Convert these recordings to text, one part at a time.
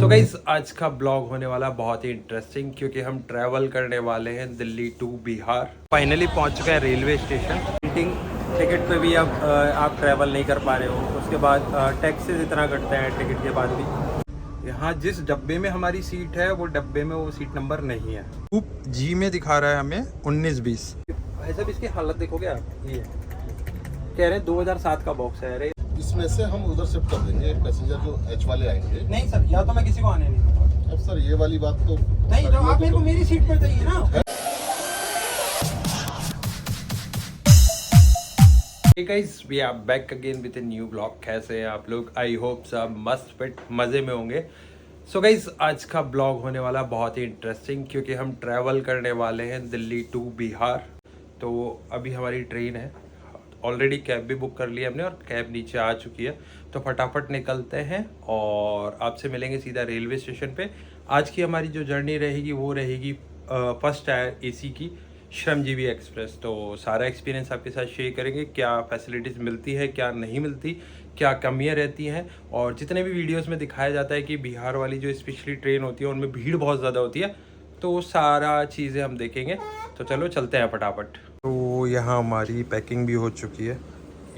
So guys आज का blog होने वाला बहुत ही इंटरेस्टिंग क्योंकि हम ट्रैवल करने वाले हैं दिल्ली टू बिहार। फाइनली पहुंच चुके हैं रेलवे स्टेशन। टिकट पे भी अब आप ट्रैवल नहीं कर पा रहे हो। उसके बाद टैक्सेस इतना कटते हैं टिकट के बाद भी। यहाँ जिस डब्बे में हमारी सीट है वो डब्बे में वो सीट नंबर नहीं है। ग्रुप जी में दिखा रहा है हमें 19-20। भाई साहब इसकी हालत देखोगे आप, ये कह रहे हैं 2007 का बॉक्स है। अरे इसमें से हम उधर शिफ्ट कर देंगे पैसेंजर जो एच वाले आएंगे। नहीं सर, या तो मैं किसी को आने नहीं दूंगा। अब सर ये वाली बात तो नहीं, तो आप मेरे को मेरी सीट पर चाहिए ना। Hey guys, we are back again with a new vlog। कैसे हैं आप लोग? आई होप सब मस्त फिट मज़े में होंगे। सो गाइज आज का ब्लॉग होने वाला बहुत ही इंटरेस्टिंग क्योंकि हम ट्रैवल करने वाले हैं दिल्ली टू बिहार। तो अभी हमारी ट्रेन है, ऑलरेडी कैब भी बुक कर लिया हमने और कैब नीचे आ चुकी है। तो फटाफट निकलते हैं और आपसे मिलेंगे सीधा रेलवे स्टेशन पे। आज की हमारी जो जर्नी रहेगी वो रहेगी फर्स्ट टायर एसी की श्रमजीवी एक्सप्रेस। तो सारा एक्सपीरियंस आपके साथ शेयर करेंगे, क्या फैसिलिटीज़ मिलती है, क्या नहीं मिलती, क्या कमियां रहती हैं। और जितने भी वीडियोस में दिखाया जाता है कि बिहार वाली जो स्पेशली ट्रेन होती है उनमें भीड़ बहुत ज़्यादा होती है, तो वो सारा चीज़ें हम देखेंगे। तो चलो चलते हैं फटाफट। तो यहाँ हमारी पैकिंग भी हो चुकी है,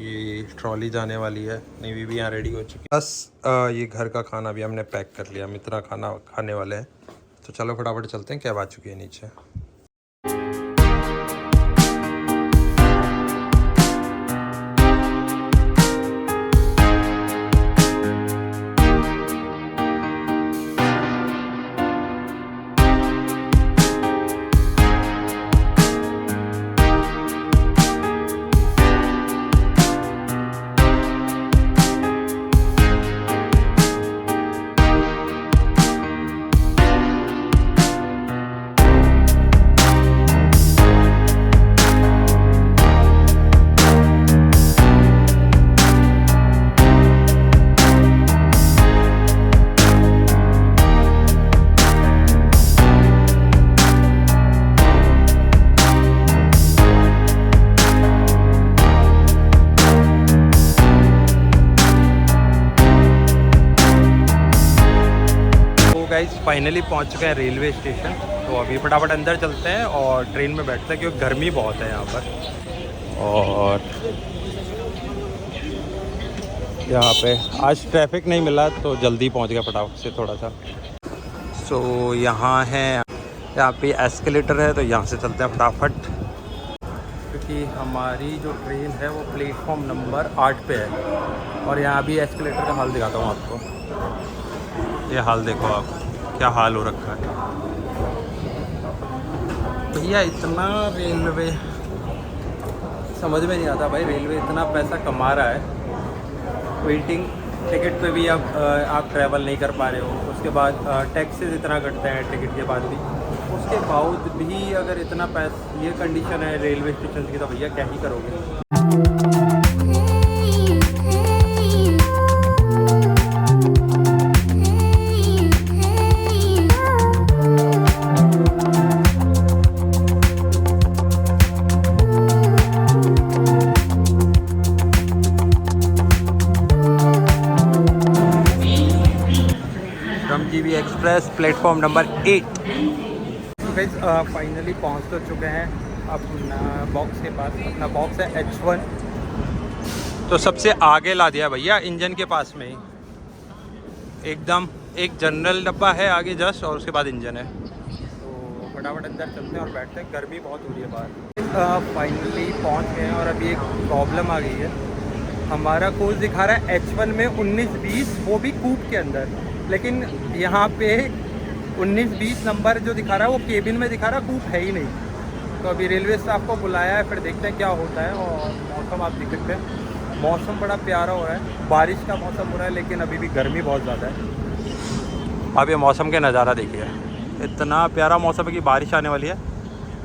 ये ट्रॉली जाने वाली है, नेवी भी यहाँ रेडी हो चुकी है। बस ये घर का खाना भी हमने पैक कर लिया, हम इतना खाना खाने वाले हैं। तो चलो फटाफट चलते हैं, कैब आ चुकी है नीचे। गाइस फाइनली पहुंच चुके हैं रेलवे स्टेशन। तो अभी फटाफट अंदर चलते हैं और ट्रेन में बैठते हैं क्योंकि गर्मी बहुत है यहाँ पर। और यहाँ पे आज ट्रैफिक नहीं मिला तो जल्दी पहुँच गया फटाफट से थोड़ा सा। सो यहाँ है, यहाँ पे एस्केलेटर है तो यहाँ से चलते हैं फटाफट क्योंकि हमारी जो ट्रेन है वो प्लेटफॉर्म नंबर 8 पे है। और यहाँ भी एस्केलेटर का हाल दिखाता हूँ आपको। ये हाल देखो आप, क्या हाल हो रखा है भैया। इतना रेलवे समझ में नहीं आता भाई, रेलवे इतना पैसा कमा रहा है, वेटिंग टिकट पे भी अब आप ट्रैवल नहीं कर पा रहे हो। उसके बाद टैक्सेस इतना कटते हैं टिकट के बाद भी। उसके बावजूद भी अगर इतना पैसा, ये कंडीशन है रेलवे स्टेशन की, तो भैया क्या ही करोगे। श्रमजीवी एक्सप्रेस प्लेटफॉर्म नंबर 8। फाइनली पहुंच तो चुके हैं अपना बॉक्स के पास। अपना बॉक्स है H1, तो सबसे आगे ला दिया भैया, इंजन के पास में ही एकदम। एक जनरल डब्बा है आगे जस्ट, और उसके बाद इंजन है। तो फटाफट अंदर चलते हैं और बैठते हैं, गर्मी बहुत हो रही है बाहर। फाइनली पहुंच गए हैं और अभी एक प्रॉब्लम आ गई है। हमारा कोच दिखा रहा है H1 में 19-20, वो भी कूप के अंदर, लेकिन यहाँ पे 19-20 नंबर जो दिखा रहा है वो केबिन में दिखा रहा है, कूप है ही नहीं। तो अभी रेलवे स्टाफ को बुलाया है, फिर देखते हैं क्या होता है। और मौसम आप देख सकते हैं, मौसम बड़ा प्यारा हो रहा है, बारिश का मौसम हो रहा है, लेकिन अभी भी गर्मी बहुत ज़्यादा है। अब ये मौसम के नज़ारा देखिए, इतना प्यारा मौसम है कि बारिश आने वाली है,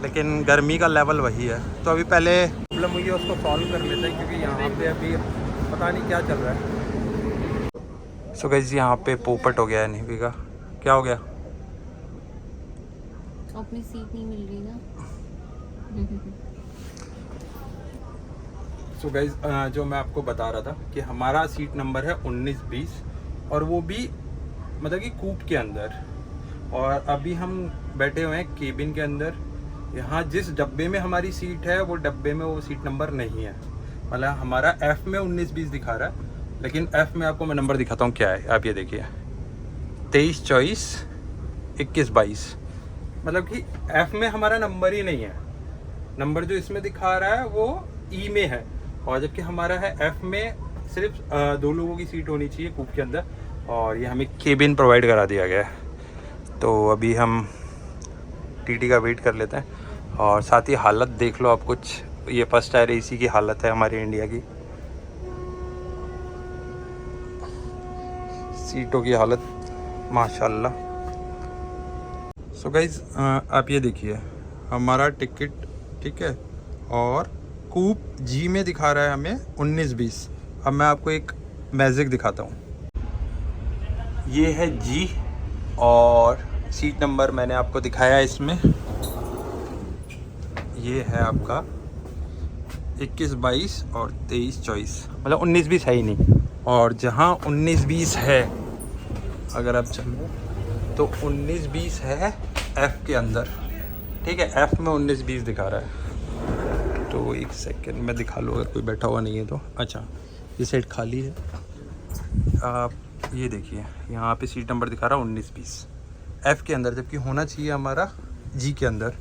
लेकिन गर्मी का लेवल वही है। तो अभी पहले प्रॉब्लम हुई है उसको सॉल्व कर लेते हैं क्योंकि यहाँ पे अभी पता नहीं क्या चल रहा है। सो गाइस यहाँ पे पोपट हो गया है नेवी का। क्या हो गया? अपनी सीट नहीं मिल रही ना। सो गाइज जो मैं आपको बता रहा था कि हमारा सीट नंबर है 19-20 और वो भी मतलब कि कूप के अंदर। और अभी हम बैठे हुए हैं केबिन के अंदर। यहाँ जिस डब्बे में हमारी सीट है वो डब्बे में वो सीट नंबर नहीं है। मतलब हमारा F में 19-20 दिखा रहा है, लेकिन F में आपको मैं नंबर दिखाता हूँ क्या है। आप ये देखिए 23-24 21-22। मतलब कि F में हमारा नंबर ही नहीं है। नंबर जो इसमें दिखा रहा है वो E में है, और जबकि हमारा है F में। सिर्फ 2 लोगों की सीट होनी चाहिए कूप के अंदर, और ये हमें केबिन प्रोवाइड करा दिया गया है। तो अभी हम टीटी का वेट कर लेते हैं। और साथ ही हालत देख लो आप कुछ, ये फर्स्ट टायर एसी की हालत है हमारी इंडिया की। सीटों की हालत माशाल्लाह। सो गाइज आप ये देखिए हमारा टिकट, ठीक है, और कूप जी में दिखा रहा है हमें 19-20। अब मैं आपको एक मैजिक दिखाता हूँ। ये है जी, और सीट नंबर मैंने आपको दिखाया है इसमें। ये है आपका 21-22 और 23-24, मतलब 19-20 है ही नहीं। और जहाँ 19-20 है, अगर आप चलो तो 19-20 है F के अंदर, ठीक है। F में 19-20 दिखा रहा है। तो एक सेकंड मैं दिखा लूँ अगर कोई बैठा हुआ नहीं है तो। अच्छा, ये सीट खाली है। आप ये देखिए यहाँ पे सीट नंबर दिखा रहा है 19-20 F के अंदर, जबकि होना चाहिए हमारा G के अंदर।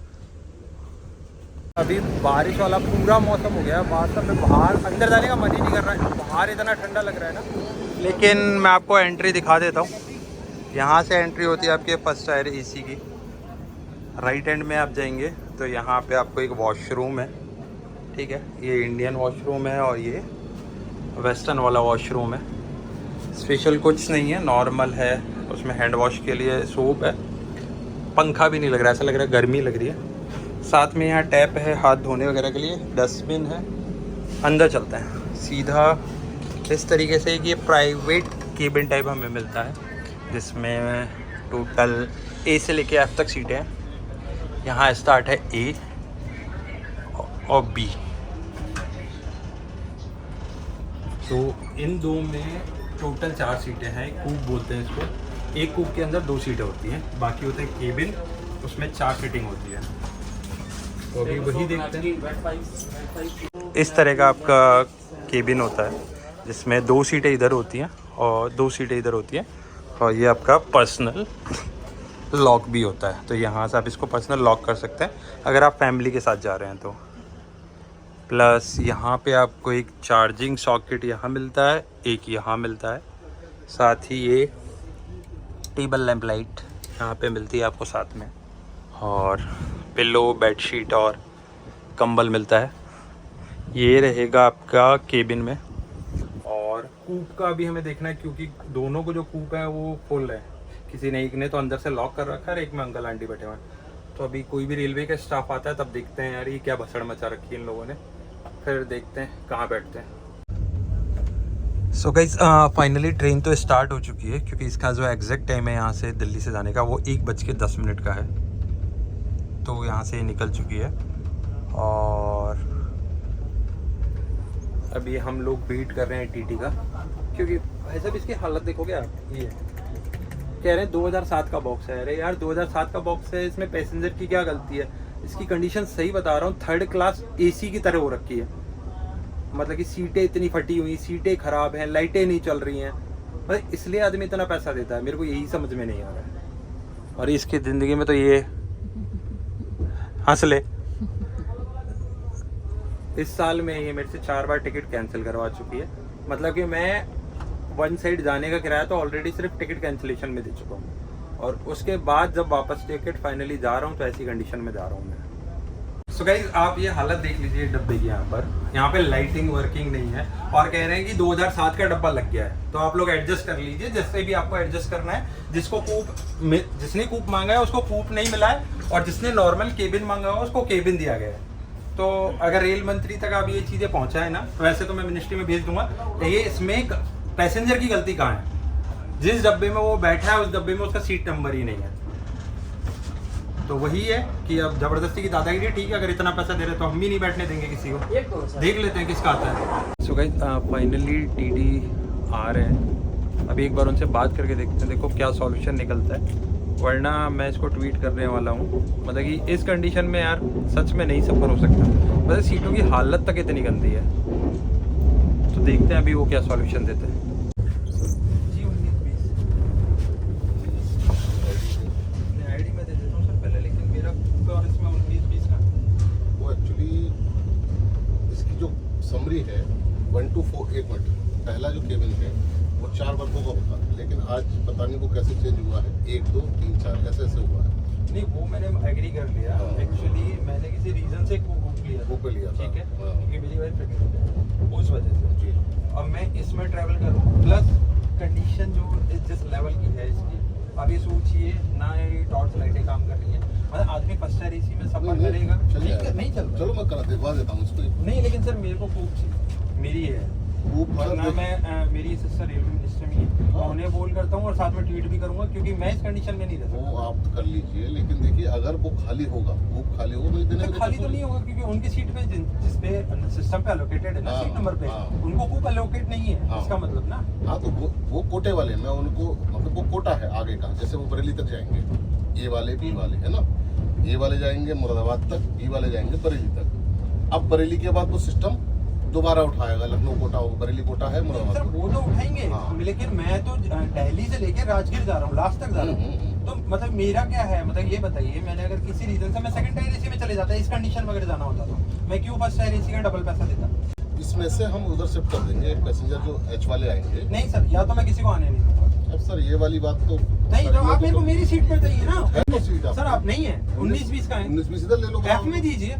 अभी बारिश वाला पूरा मौसम हो गया है, वास्तव में बाहर अंदर जाने का मन ही नहीं कर रहा है। बाहर इतना ठंडा लग रहा है ना। लेकिन मैं आपको एंट्री दिखा देता हूँ। यहाँ से एंट्री होती है आपके फर्स्ट टायर एसी की। राइट हैंड में आप जाएंगे तो यहाँ पे आपको एक वॉशरूम है, ठीक है। ये इंडियन वॉशरूम है और ये वेस्टर्न वाला वॉशरूम है। स्पेशल कुछ नहीं है, नॉर्मल है। उसमें हैंड वॉश के लिए सोप है, पंखा भी नहीं लग रहा है, ऐसा लग रहा है गर्मी लग रही है। साथ में यहाँ टैप है हाथ धोने वगैरह के लिए, डस्टबिन है। अंदर चलते हैं सीधा। इस तरीके से ये प्राइवेट केबिन टाइप हमें मिलता है, जिसमें टोटल A से लेके F तक सीटें हैं। यहाँ स्टार्ट है A और B। तो इन दो में टोटल 4 सीटें हैं। कूप बोलते हैं इसको। एक कूप के अंदर 2 सीटें होती हैं, बाकी होते हैं केबिन, उसमें 4 सीटिंग होती है। तो अभी वही देखते हैं। इस तरह का आपका केबिन होता है, जिसमें 2 सीटें इधर होती हैं और 2 सीटें इधर होती हैं। और ये आपका पर्सनल लॉक भी होता है, तो यहाँ से आप इसको पर्सनल लॉक कर सकते हैं अगर आप फैमिली के साथ जा रहे हैं तो। प्लस यहाँ पे आपको एक चार्जिंग सॉकेट यहाँ मिलता है, एक यहाँ मिलता है। साथ ही ये टेबल लैंप लाइट यहाँ पे मिलती है आपको साथ में, और पिलो, बेडशीट और कंबल मिलता है। ये रहेगा आपका केबिन में। और कूप का भी हमें देखना है, क्योंकि दोनों को जो कूप है वो फुल है। किसी ने एक ने तो अंदर से लॉक कर रखा है, एक में अंकल आंटी बैठे हुए हैं। तो अभी कोई भी रेलवे का स्टाफ आता है तब देखते हैं यार ये क्या भसड़ मचा रखी है इन लोगों ने, फिर देखते हैं कहाँ बैठते हैं। सो गाइस फाइनली ट्रेन तो स्टार्ट हो चुकी है, क्योंकि इसका जो एग्जैक्ट टाइम है यहाँ से दिल्ली से जाने का वो 1:10 का है। तो यहाँ से निकल चुकी है। और अभी हम लोग वेट कर रहे हैं टीटी का, क्योंकि भाई साहब इसकी हालत देखोगे आप। ये कह रहे हैं 2007 का बॉक्स है। अरे यार 2007 का बॉक्स है, इसमें पैसेंजर की क्या गलती है। इसकी कंडीशन सही बता रहा हूँ, 3rd क्लास AC की तरह हो रखी है। मतलब कि सीटें इतनी फटी हुई, सीटें खराब हैं, लाइटें नहीं चल रही हैं। मतलब इसलिए आदमी इतना पैसा देता है, मेरे को यही समझ में नहीं आ रहा है। और इसकी ज़िंदगी में तो ये हंस ले। इस साल में ये मेरे से 4 बार टिकट कैंसिल करवा चुकी है। मतलब कि मैं 1 साइड जाने का किराया तो ऑलरेडी सिर्फ टिकट कैंसिलेशन में दे चुका हूँ, और उसके बाद जब वापस टिकट फाइनली जा रहा हूँ तो ऐसी कंडीशन में जा रहा हूँ मैं। सो गाइस आप ये हालत देख लीजिए डब्बे की। यहाँ पे लाइटिंग वर्किंग नहीं है, और कह रहे हैं कि 2007 का डब्बा लग गया है। तो आप लोग एडजस्ट कर लीजिए, जिससे भी आपको एडजस्ट करना है। जिसने कूप मांगा है उसको कूप नहीं मिला है, और जिसने नॉर्मल केबिन मांगा है उसको केबिन दिया गया है। तो अगर रेल मंत्री तक आप ये चीज़ें पहुँचाएं ना, तो वैसे तो मैं मिनिस्ट्री में भेज दूंगा। ये इसमें पैसेंजर की गलती कहाँ है? जिस डब्बे में वो बैठा है उस डब्बे में उसका सीट नंबर ही नहीं है। तो वही है कि अब जबरदस्ती की दादागिरी। ठीक है, अगर इतना पैसा दे रहे तो हम भी नहीं बैठने देंगे किसी को। देख लेते हैं किसका आता है। सो गाइस फाइनली टीटी आ रहे हैं, अभी एक बार उनसे बात करके देखते हैं, देखो क्या सॉल्यूशन निकलता है, वरना मैं इसको ट्वीट करने वाला हूँ। मतलब कि इस कंडीशन में यार सच में नहीं सफ़र हो सकता। मतलब सीटों की हालत तक इतनी गंदी है, तो देखते हैं अभी वो क्या सॉल्यूशन देते हैं। जी 19-20 आईडी मैं दे देता हूँ सर पहले, लेकिन मेरा और इसमें 19-20 का वो एक्चुअली इसकी जो समरी है 1 to 4 1 मिनट, पहला जो केबिन है वो 4 वर्गों का होता है, लेकिन आज पता नहीं वो कैसे चेंज हुआ है, 1 2 3 4 ऐसे ऐसे हुआ है। नहीं वो मैंने एग्री कर लिया। हाँ। एक्चुअली मैंने किसी रीज़न से बुक लिया था। ठीक है, हाँ। क्योंकि मेरी वाइफ प्रेग्नेंट है उस वजह से। जी अब मैं इसमें ट्रैवल करूँ, प्लस कंडीशन जो जिस लेवल की है इसकी, अभी सोचिए ना ये टॉर्च लाइटें काम कर रही हैं। मतलब आदमी फर्स्ट एयर एसी में सफर करेगा, नहीं चल चलो मैं करा दिखवा देता हूँ इसको। नहीं, लेकिन सर मेरे को खूब चाहिए, मेरी है वरना मैं मेरी सिस्टर रेलवे मिनिस्टर में है, मैं उन्हें बोल करता हूँ और साथ में ट्वीट भी करूंगा, क्योंकि मैं इस कंडीशन में नहीं रह सकता। वो आप कर लीजिए, लेकिन देखिए अगर वो खाली होगा, वो खाली होगा तो इतने तो खाली तो नहीं होगा, क्योंकि उनकी सीट पे जिस पे सिस्टम पे एलोकेटेड है ना, सीट नंबर पे उनको खूब एलोकेट नहीं है, इसका मतलब ना। हाँ तो वो कोटे वाले, मैं उनको मतलब वो कोटा है आगे का, जैसे वो बरेली तक जाएंगे, ए वाले बी वाले है ना, ए वाले जाएंगे मुरादाबाद तक, बी वाले जाएंगे बरेली तक। अब बरेली के बाद वो सिस्टम दोबारा उठाएगा, लखनऊ कोटा हो, बरेली कोटा है, सर मुरादाबाद। वो तो उठाएंगे, हाँ। लेकिन मैं तो दिल्ली से लेकर राजगीर जा रहा हूँ, लास्ट तक जा रहा हूँ। तो मतलब मेरा क्या है, मतलब ये बताइए, मैंने अगर किसी रीजन से मैं सेकंड टायर एसी में चले जाता, इस कंडीशन में अगर जाना होता तो मैं क्यों फर्स्ट टायर एसी का डबल पैसा देता? इसमें से हम उधर शिफ्ट कर देंगे, एक पैसेंजर जो एच वाले आएंगे। नहीं सर, या तो मैं किसी को आने नहीं दूंगा। अब सर ये वाली बात तो नहीं, तो आप मेरे को मेरी सीट पर चाहिए ना। है तो सीट सर आप नहीं है, 19-20 का है, 19-20 इधर ले लो। एफ में दीजिए,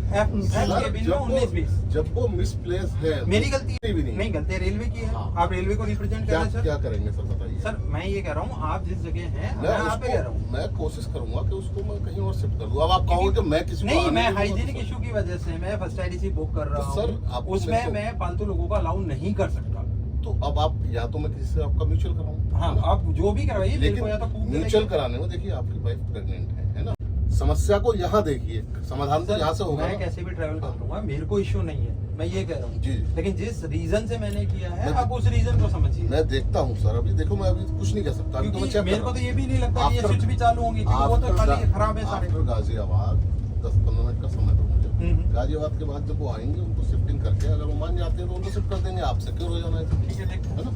एफ केबिन में 19-20। जब वो मिसप्लेस है, मेरी गलती है भी नहीं, गलती रेलवे की है। हाँ। आप रेलवे को रिप्रेजेंट कर क्या रहे हैं सर। क्या करेंगे सर बताइए। सर मैं ये कह रहा हूँ, आप जिस जगह हैं मैं आप पे कह रहा हूँ, मैं कोशिश करूंगा कि उसको मैं कहीं और शिफ्ट कर दूं। अब आप कहोगे कि मैं किसी को नहीं, आने मैं दूंगा, हाइजीनिक तो इशू की वजह से मैं फर्स्ट टायर एसी बुक कर रहा तो हूँ सर, आपको उसमें मेरे को- मैं फालतू लोगों को अलाउ नहीं कर सकता। तो अब आप या तो मैं किसी से आपका म्यूचुअल कराऊं। हाँ, आप जो भी करवाइए, मेरे को या तो लेकिन खूब म्यूचुअल कराने में देखिए आपकी वाइफ प्रेग्नेंट है ना, समस्या को यहाँ देखिए, समाधान तो यहाँ से होगा मैं ना। कैसे भी ट्रैवल कर लूंगा, मेरे को इश्यू नहीं है, मैं ये कह रहा हूँ। जी। लेकिन जिस रीजन से मैंने किया है, मैं- आप उस रीजन को समझिए। मैं देखता हूँ सर, अभी देखो मैं अभी कुछ नहीं कह सकता, अभी तो मैं क्योंकि चेक मेरे कर को रहा तो हूँ। ये भी नहीं लगता कि ये After- स्विच भी चालू होंगी, क्योंकि वो तो खाली खराब है सारे। आफ्टर गाजियाबाद 10-15 मिनट का समय दो मुझे। हम्म। गाजियाबाद के बाद जब वो आएंगे उनको शिफ्टिंग करके अगर वो मान जाते हैं तो उनको शिफ्ट कर देंगे, आपसे क्यों हो जाना है। ठीक है, देखो है ना।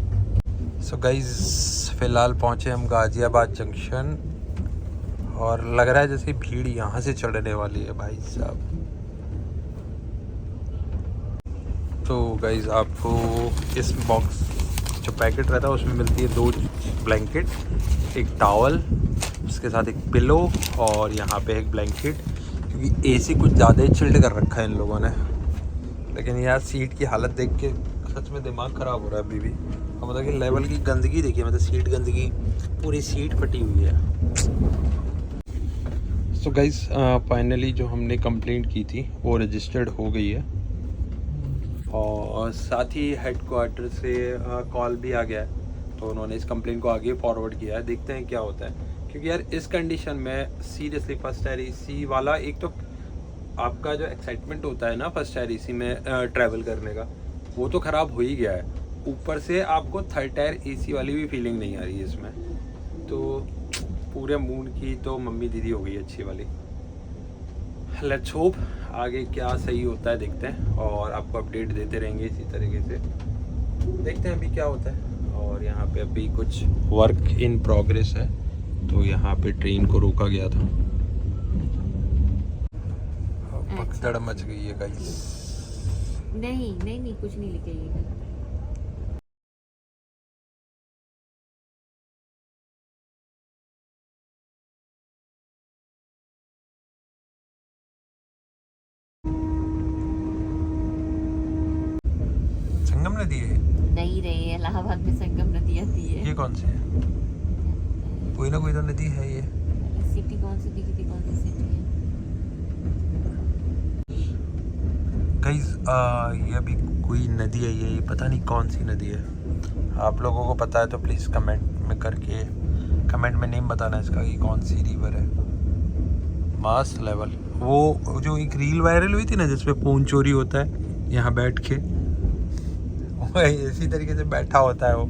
सो गाइज फिलहाल पहुंचे हम गाजियाबाद जंक्शन, और लग रहा है जैसे भीड़ यहाँ से चढ़ने वाली है भाई साहब। तो गाइज आपको इस बॉक्स जो पैकेट रहता है उसमें मिलती है 2 ब्लैंकेट, एक टॉवल, उसके साथ एक पिलो, और यहाँ पे एक ब्लैंकेट, क्योंकि एसी कुछ ज़्यादा ही चिल्ड कर रखा है इन लोगों ने। लेकिन यार सीट की हालत देख के सच में दिमाग ख़राब हो रहा है अभी भी। और मतलब कि लेवल की गंदगी देखिए, मतलब सीट गंदगी, पूरी सीट फटी हुई है। सो गाइज फाइनली जो हमने कंप्लेंट की थी वो रजिस्टर्ड हो गई है, और साथ ही हेडक्वार्टर से कॉल भी आ गया है, तो उन्होंने इस कंप्लेंट को आगे फॉरवर्ड किया है। देखते हैं क्या होता है, क्योंकि यार इस कंडीशन में सीरियसली फर्स्ट टायर एसी वाला, एक तो आपका जो एक्साइटमेंट होता है ना फर्स्ट टायर एसी में ट्रैवल करने का, वो तो ख़राब हो ही गया है। ऊपर से आपको थर्ड टायर एसी वाली भी फीलिंग नहीं आ रही है इसमें, तो पूरे मूड की तो मम्मी दीदी हो गई अच्छी वाली। लेट्स होप आगे क्या सही होता है, देखते हैं, और आपको अपडेट देते रहेंगे इसी तरीके से। देखते हैं अभी क्या होता है। और यहाँ पे अभी कुछ वर्क इन प्रोग्रेस है, तो यहाँ पे ट्रेन को रोका गया था। भगदड़ मच गई है गाइस। नहीं नहीं नहीं, कुछ नहीं लेके आइएगा। संगम नदी है नहीं रहे, इलाहाबाद में संगम नदी आती है। ये कौन सी है? कोई ना कोई तो नदी है ये। सिटी कौन सी दिखी थी, कौन सी सिटी है? गाइस ये अभी कोई नदी है, ये पता नहीं कौन सी नदी है। आप लोगों को पता है तो प्लीज़ कमेंट में नेम बताना इसका कि कौन सी रिवर है। मास लेवल, वो जो एक रील वायरल हुई थी ना जिसपे फोन चोरी होता है यहाँ बैठ के, वो इसी तरीके से बैठा होता है वो।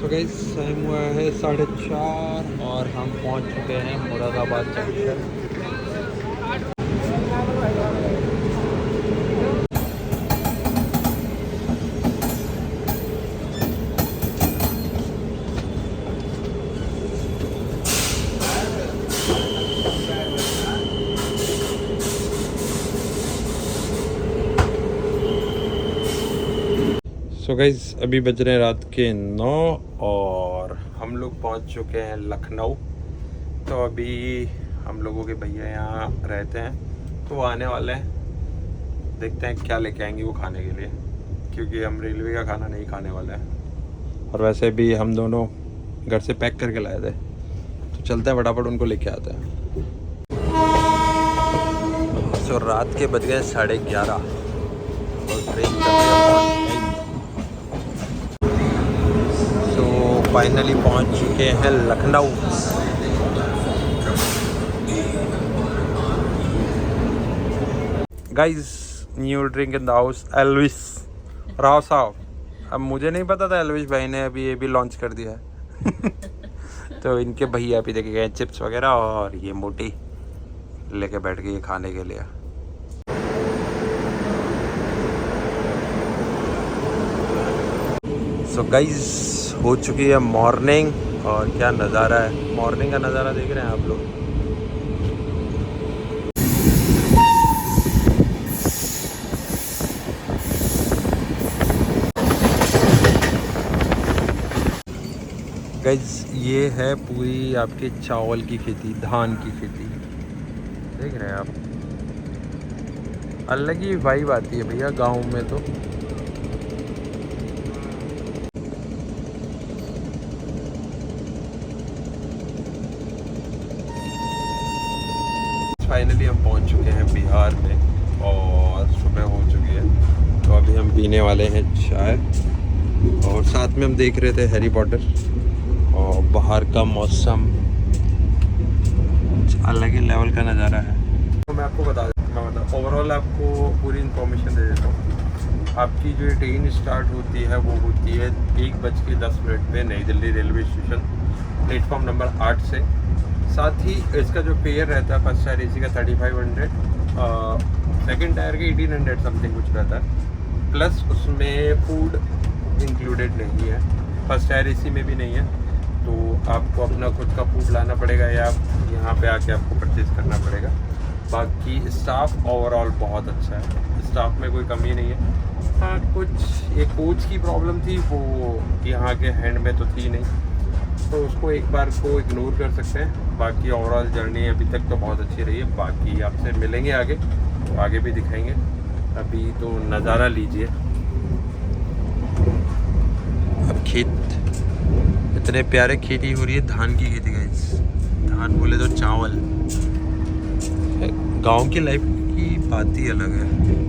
तो गाइस टाइम हुआ है 4:30 और हम पहुंच चुके हैं मुरादाबाद जंक्शन। सो गाइस अभी बज रहे हैं रात के 9 और हम लोग पहुंच चुके हैं लखनऊ। तो अभी हम लोगों के भैया यहाँ रहते हैं तो वो आने वाले हैं, देखते हैं क्या लेके आएंगे वो खाने के लिए, क्योंकि हम रेलवे का खाना नहीं खाने वाले हैं। और वैसे भी हम दोनों घर से पैक करके लाए थे, तो चलते हैं फटाफट उनको लेके आते हैं। सो रात के बज गए 11:30 और ट्रेन चल रही है। फाइनली पहुंच चुके हैं Lucknow. Guys new drink in the house, Elvis Rao साहब। अब मुझे नहीं पता था एल्विस भाई ने अभी ये भी लॉन्च कर दिया है। तो इनके भैया अभी देखे गए चिप्स वगैरह और ये मोटी लेके बैठ गई खाने के लिए। सो गाइस हो चुकी है मॉर्निंग और क्या नज़ारा है, मॉर्निंग का नज़ारा देख रहे हैं आप लोग। गाइस ये है पूरी आपके चावल की खेती, धान की खेती, देख रहे हैं आप। अलग ही वाइब आती है भैया गाँव में तो। फाइनली हम पहुंच चुके हैं बिहार में और सुबह हो चुकी है। तो अभी हम पीने वाले हैं चाय और साथ में हम देख रहे थे हैरी पॉटर और बाहर का मौसम अलग ही लेवल का नज़ारा है। तो मैं आपको बता देता हूँ, मतलब ओवरऑल आपको पूरी इन्फॉर्मेशन दे देता हूँ। आपकी जो ट्रेन स्टार्ट होती है वो होती है 1:10 पे नई Delhi railway station, platform number 8 से। साथ ही इसका जो फेयर रहता है फर्स्ट टायर एसी का 3500, सेकंड टायर के 1800 समथिंग कुछ रहता है, प्लस उसमें फूड इंक्लूडेड नहीं है, फर्स्ट टायर एसी में भी नहीं है। तो आपको अपना खुद का फूड लाना पड़ेगा या यहाँ पे आके आपको परचेज़ करना पड़ेगा। बाकी स्टाफ ओवरऑल बहुत अच्छा है, स्टाफ में कोई कमी नहीं है। हाँ कुछ एक कोच की प्रॉब्लम थी, वो यहाँ के हैंड में तो थी नहीं, तो उसको एक बार को इग्नोर कर सकते हैं। बाकी ओवरऑल जर्नी अभी तक तो बहुत अच्छी रही है। बाकी आपसे मिलेंगे आगे, तो आगे भी दिखाएंगे। अभी तो नज़ारा लीजिए। अब खेत, इतने प्यारे खेती हो रही है, धान की खेती गाइस। धान बोले तो चावल, गांव की लाइफ की बात ही अलग है।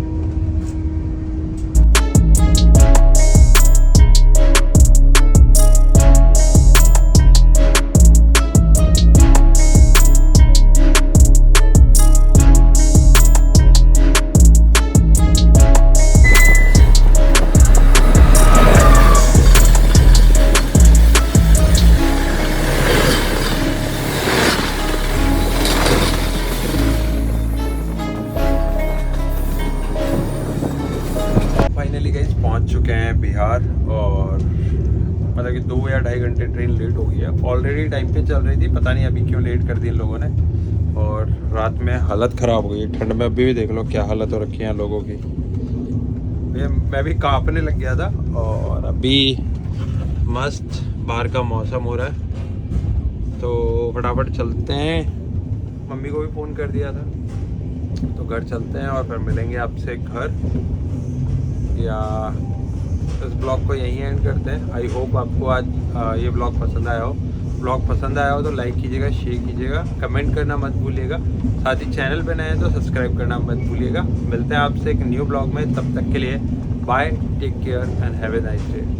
पहुंच चुके हैं बिहार और मतलब कि 2 या 2.5 घंटे ट्रेन लेट हो गई है। ऑलरेडी टाइम पे चल रही थी, पता नहीं अभी क्यों लेट कर दी इन लोगों ने। और रात में हालत ख़राब हो गई, ठंड में अभी भी देख लो क्या हालत हो रखी है लोगों की। मैं भी कांपने लग गया था। और अभी मस्त बाहर का मौसम हो रहा है, तो फटाफट चलते हैं। मम्मी को भी फ़ोन कर दिया था, तो घर चलते हैं और फिर मिलेंगे आपसे घर, या इस ब्लॉग को यहीं एंड करते हैं। आई होप आपको आज ये ब्लॉग पसंद आया हो। ब्लॉग पसंद आया हो तो लाइक कीजिएगा, शेयर कीजिएगा, कमेंट करना मत भूलिएगा। साथ ही चैनल पे नए हैं तो सब्सक्राइब करना मत भूलिएगा। मिलते हैं आपसे एक न्यू ब्लॉग में, तब तक के लिए bye, take care and have a nice day.